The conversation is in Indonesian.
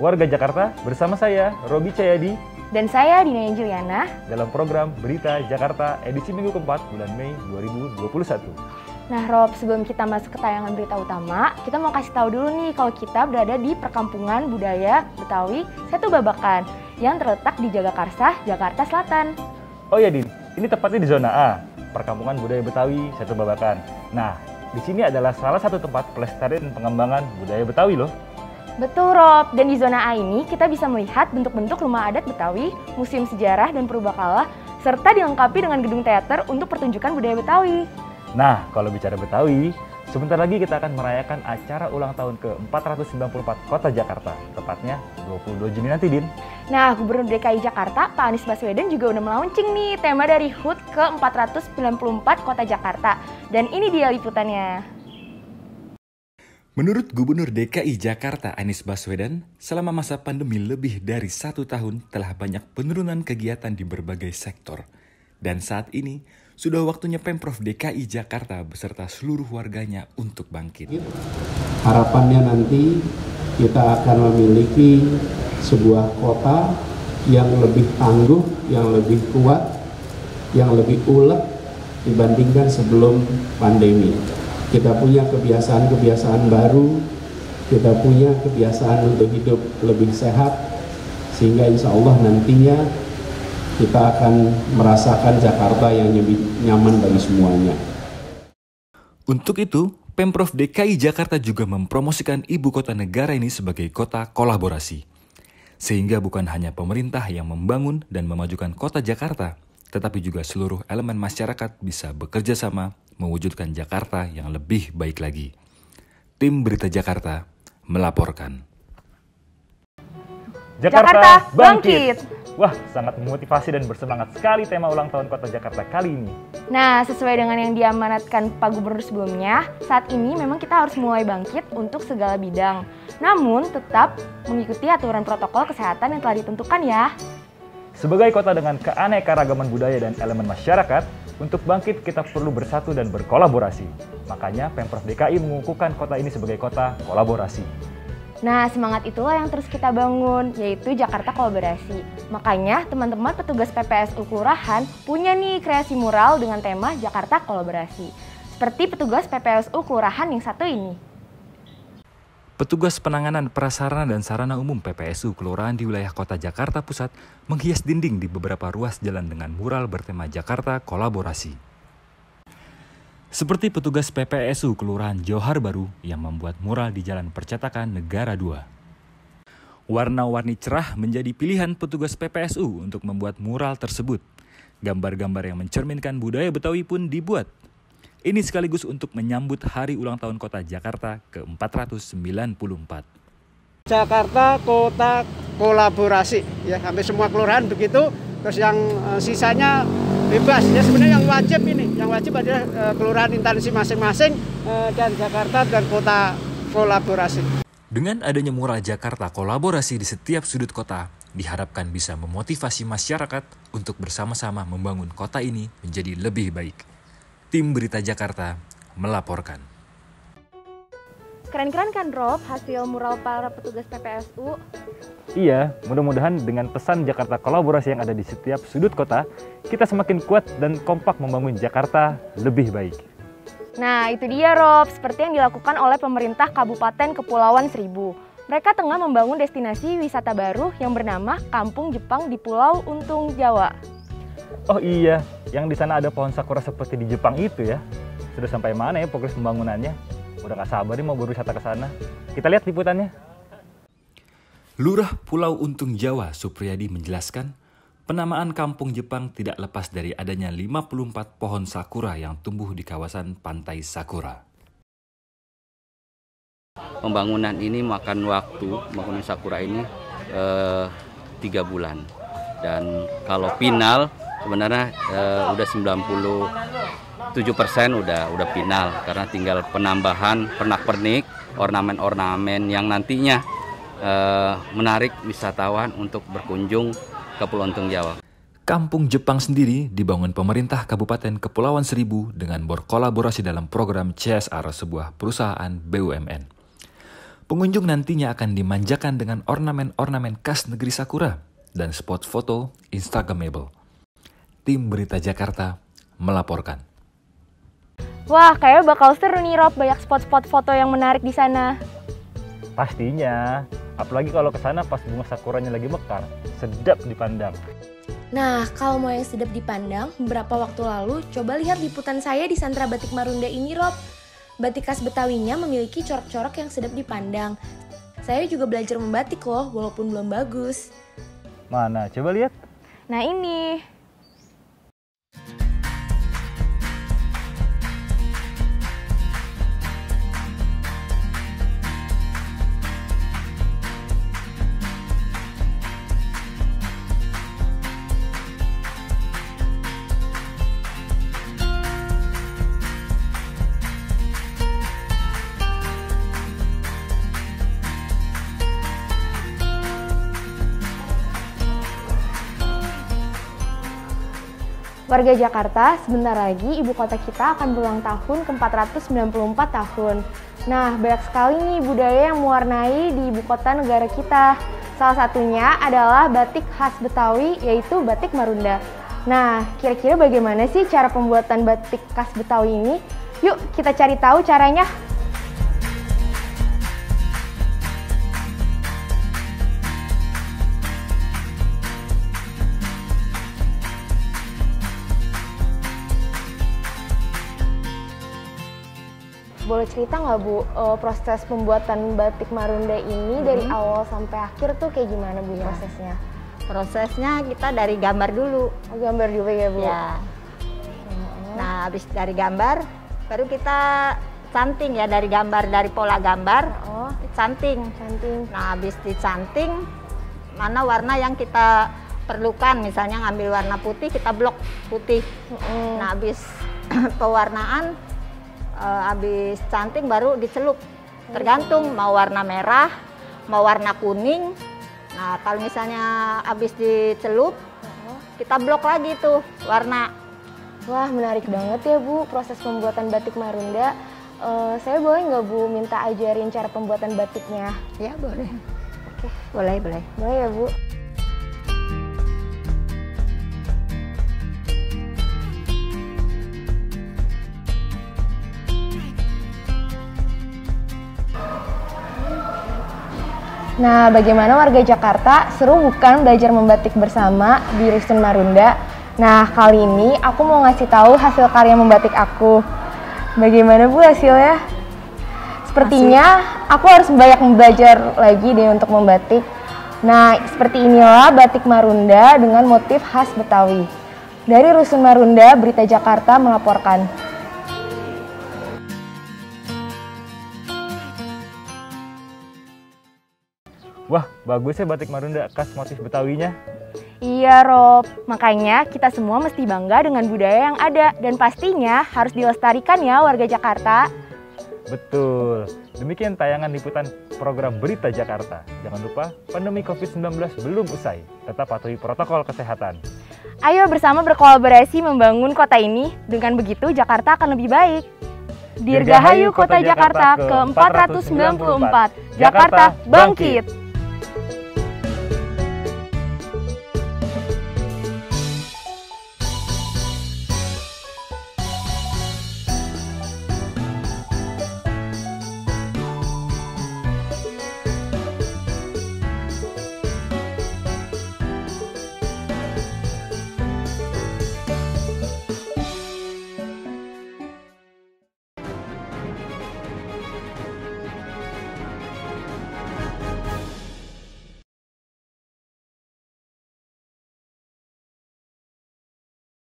Warga Jakarta bersama saya, Robi Cahyadi. Dan saya, Dina Juliana. Dalam program Berita Jakarta edisi minggu keempat bulan Mei 2021. Nah Rob, sebelum kita masuk ke tayangan berita utama, kita mau kasih tahu dulu nih kalau kita berada di Perkampungan Budaya Betawi Setu Babakan yang terletak di Jagakarsa, Jakarta Selatan. Oh ya Din, ini tepatnya di zona A, Perkampungan Budaya Betawi Setu Babakan. Nah, di sini adalah salah satu tempat pelestarian dan pengembangan budaya Betawi loh. Betul Rob, dan di zona A ini kita bisa melihat bentuk-bentuk rumah adat Betawi, museum sejarah dan purbakala, serta dilengkapi dengan gedung teater untuk pertunjukan budaya Betawi. Nah, kalau bicara Betawi, sebentar lagi kita akan merayakan acara ulang tahun ke-494 Kota Jakarta, tepatnya 22 Juni nanti, Din. Nah, Gubernur DKI Jakarta, Pak Anies Baswedan juga udah melaunching nih tema dari HUT ke-494 Kota Jakarta. Dan ini dia liputannya. Menurut Gubernur DKI Jakarta Anies Baswedan, selama masa pandemi lebih dari 1 tahun telah banyak penurunan kegiatan di berbagai sektor. Dan saat ini, sudah waktunya Pemprov DKI Jakarta beserta seluruh warganya untuk bangkit. Harapannya nanti kita akan memiliki sebuah kota yang lebih tangguh, yang lebih kuat, yang lebih ulet dibandingkan sebelum pandemi. Kita punya kebiasaan-kebiasaan baru, kita punya kebiasaan untuk hidup lebih sehat, sehingga insya Allah nantinya kita akan merasakan Jakarta yang lebih nyaman bagi semuanya. Untuk itu, Pemprov DKI Jakarta juga mempromosikan ibu kota negara ini sebagai kota kolaborasi. Sehingga bukan hanya pemerintah yang membangun dan memajukan kota Jakarta, tetapi juga seluruh elemen masyarakat bisa bekerja sama mewujudkan Jakarta yang lebih baik lagi. Tim Berita Jakarta melaporkan. Jakarta bangkit! Wah, sangat memotivasi dan bersemangat sekali tema ulang tahun Kota Jakarta kali ini. Nah, sesuai dengan yang diamanatkan Pak Gubernur sebelumnya, saat ini memang kita harus mulai bangkit untuk segala bidang. Namun, tetap mengikuti aturan protokol kesehatan yang telah ditentukan ya. Sebagai kota dengan keanekaragaman budaya dan elemen masyarakat, untuk bangkit kita perlu bersatu dan berkolaborasi. Makanya Pemprov DKI mengukuhkan kota ini sebagai kota kolaborasi. Nah, semangat itulah yang terus kita bangun, yaitu Jakarta Kolaborasi. Makanya teman-teman petugas PPSU Kelurahan punya nih kreasi mural dengan tema Jakarta Kolaborasi. Seperti petugas PPSU Kelurahan yang satu ini. Petugas penanganan prasarana dan sarana umum PPSU Kelurahan di wilayah Kota Jakarta Pusat menghias dinding di beberapa ruas jalan dengan mural bertema Jakarta Kolaborasi. Seperti petugas PPSU Kelurahan Johar Baru yang membuat mural di Jalan Percetakan Negara 2. Warna-warni cerah menjadi pilihan petugas PPSU untuk membuat mural tersebut. Gambar-gambar yang mencerminkan budaya Betawi pun dibuat. Ini sekaligus untuk menyambut hari ulang tahun Kota Jakarta ke-494. Jakarta Kota Kolaborasi, ya hampir semua kelurahan begitu. Terus yang sisanya bebas. Ya sebenarnya yang wajib adalah kelurahan instansi masing-masing dan Jakarta dan Kota Kolaborasi. Dengan adanya mural Jakarta Kolaborasi di setiap sudut kota, diharapkan bisa memotivasi masyarakat untuk bersama-sama membangun kota ini menjadi lebih baik. Tim Berita Jakarta melaporkan. Keren-keren kan Rob hasil mural para petugas PPSU? Iya, mudah-mudahan dengan pesan Jakarta Kolaborasi yang ada di setiap sudut kota, kita semakin kuat dan kompak membangun Jakarta lebih baik. Nah, itu dia Rob, seperti yang dilakukan oleh pemerintah Kabupaten Kepulauan Seribu. Mereka tengah membangun destinasi wisata baru yang bernama Kampung Jepang di Pulau Untung, Jawa. Oh iya, yang di sana ada pohon sakura seperti di Jepang itu ya. Sudah sampai mana ya progres pembangunannya? Udah gak sabar nih mau berwisata ke sana. Kita lihat liputannya. Lurah Pulau Untung Jawa, Supriyadi menjelaskan, penamaan Kampung Jepang tidak lepas dari adanya 54 pohon sakura yang tumbuh di kawasan Pantai Sakura. Pembangunan ini makan waktu, pembangunan sakura ini 3 bulan. Dan kalau final sebenarnya udah 97% udah final karena tinggal penambahan pernak-pernik, ornamen-ornamen yang nantinya menarik wisatawan untuk berkunjung ke Pulau Untung Jawa. Kampung Jepang sendiri dibangun pemerintah Kabupaten Kepulauan Seribu dengan berkolaborasi dalam program CSR sebuah perusahaan BUMN. Pengunjung nantinya akan dimanjakan dengan ornamen-ornamen khas negeri Sakura dan spot foto Instagramable. Tim Berita Jakarta melaporkan. Wah, kayaknya bakal seru nih Rob, banyak spot-spot foto yang menarik di sana. Pastinya, apalagi kalau ke sana pas bunga sakuranya lagi mekar, sedap dipandang. Nah, kalau mau yang sedap dipandang, beberapa waktu lalu coba lihat liputan saya di Sentra Batik Marunda ini Rob. Batik khas Betawinya memiliki corak-corak yang sedap dipandang. Saya juga belajar membatik loh, walaupun belum bagus. Mana? Coba lihat. Nah ini. Warga Jakarta, sebentar lagi ibu kota kita akan berulang tahun ke 494 tahun. Nah, banyak sekali nih budaya yang mewarnai di ibu kota negara kita. Salah satunya adalah batik khas Betawi, yaitu batik Marunda. Nah, kira-kira bagaimana sih cara pembuatan batik khas Betawi ini? Yuk, kita cari tahu caranya. Boleh cerita nggak Bu, proses pembuatan batik Marunda ini dari awal sampai akhir tuh kayak gimana Bu prosesnya? Prosesnya kita dari gambar dulu. Oh, gambar dulu ya Bu? Ya. Nah, habis dari gambar, baru kita canting ya, dari gambar, dari pola gambar, canting. Nah, habis dicanting, mana warna yang kita perlukan, misalnya ngambil warna putih, kita blok putih. Nah, habis pewarnaan, habis canting baru dicelup, tergantung mau warna merah, mau warna kuning. Nah, kalau misalnya habis dicelup, kita blok lagi tuh warna. Wah, menarik banget ya Bu proses pembuatan batik Marunda. Saya boleh nggak Bu minta ajarin cara pembuatan batiknya? Ya boleh. Oke. Boleh. Boleh ya Bu. Nah, bagaimana warga Jakarta? Seru bukan belajar membatik bersama di Rusun Marunda? Nah, kali ini aku mau ngasih tahu hasil karya membatik aku. Bagaimana Bu hasilnya? Sepertinya aku harus banyak belajar lagi deh untuk membatik. Nah, seperti inilah batik Marunda dengan motif khas Betawi. Dari Rusun Marunda, Berita Jakarta melaporkan. Wah, bagus ya batik Marunda khas motif Betawinya. Iya Rob, makanya kita semua mesti bangga dengan budaya yang ada dan pastinya harus dilestarikan ya warga Jakarta. Betul. Demikian tayangan liputan program Berita Jakarta. Jangan lupa, pandemi COVID-19 belum usai. Tetap patuhi protokol kesehatan. Ayo bersama berkolaborasi membangun kota ini. Dengan begitu Jakarta akan lebih baik. Dirgahayu Kota Jakarta ke-494. Jakarta bangkit!